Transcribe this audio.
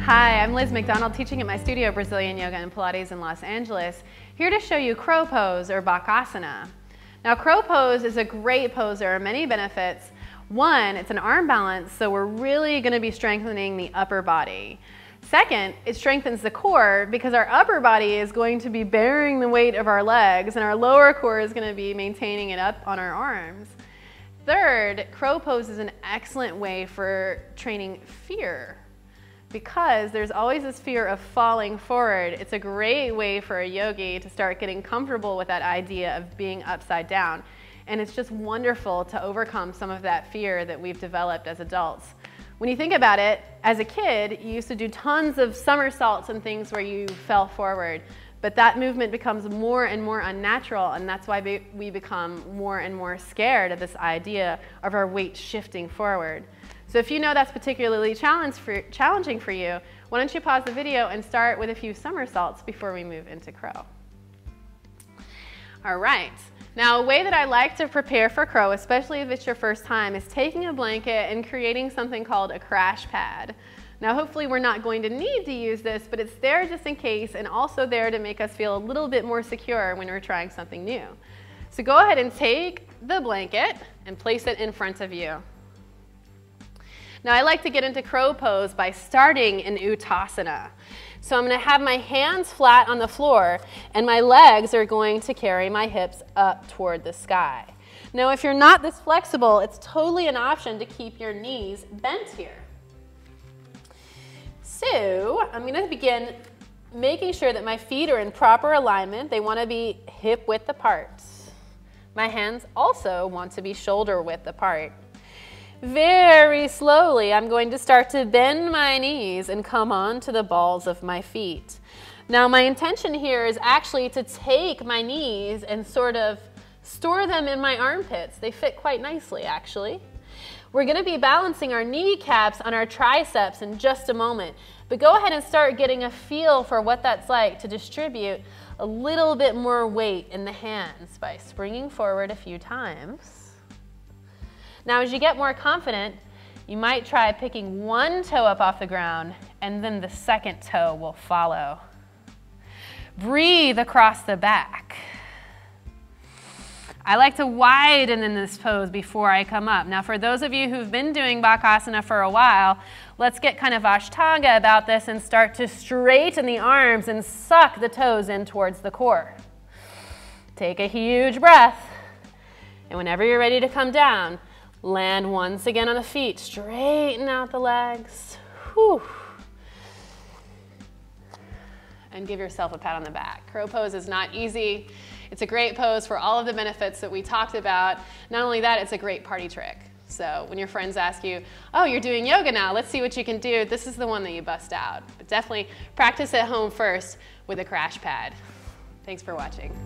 Hi, I'm Liz McDonald, teaching at my studio Brazilian Yoga and Pilates in Los Angeles, here to show you crow pose or bakasana. Now, crow pose is a great pose. There are many benefits. One, it's an arm balance, so we're really going to be strengthening the upper body. Second, it strengthens the core because our upper body is going to be bearing the weight of our legs and our lower core is going to be maintaining it up on our arms. Third, crow pose is an excellent way for training fear because there's always this fear of falling forward. It's a great way for a yogi to start getting comfortable with that idea of being upside down. And it's just wonderful to overcome some of that fear that we've developed as adults. When you think about it, as a kid, you used to do tons of somersaults and things where you fell forward. But that movement becomes more and more unnatural, and that's why we become more and more scared of this idea of our weight shifting forward. So if you know that's particularly challenging for you, why don't you pause the video and start with a few somersaults before we move into crow. All right. Now, a way that I like to prepare for crow, especially if it's your first time, is taking a blanket and creating something called a crash pad. Now, hopefully we're not going to need to use this, but it's there just in case and also there to make us feel a little bit more secure when we're trying something new. So go ahead and take the blanket and place it in front of you. Now, I like to get into crow pose by starting in Uttasana. So I'm going to have my hands flat on the floor and my legs are going to carry my hips up toward the sky. Now, if you're not this flexible, it's totally an option to keep your knees bent here. So I'm going to begin making sure that my feet are in proper alignment. They want to be hip width apart. My hands also want to be shoulder width apart. Very slowly, I'm going to start to bend my knees and come on to the balls of my feet. Now, my intention here is actually to take my knees and sort of store them in my armpits. They fit quite nicely, actually. We're going to be balancing our kneecaps on our triceps in just a moment, but go ahead and start getting a feel for what that's like to distribute a little bit more weight in the hands by springing forward a few times. Now, as you get more confident, you might try picking one toe up off the ground and then the second toe will follow. Breathe across the back. I like to widen in this pose before I come up. Now, for those of you who've been doing bakasana for a while, let's get kind of Ashtanga about this and start to straighten the arms and suck the toes in towards the core. Take a huge breath, and whenever you're ready to come down, land once again on the feet, straighten out the legs. Whew. And give yourself a pat on the back. Crow pose is not easy. It's a great pose for all of the benefits that we talked about. Not only that, it's a great party trick. So when your friends ask you, oh, you're doing yoga now, let's see what you can do, this is the one that you bust out. But definitely practice at home first with a crash pad. Thanks for watching.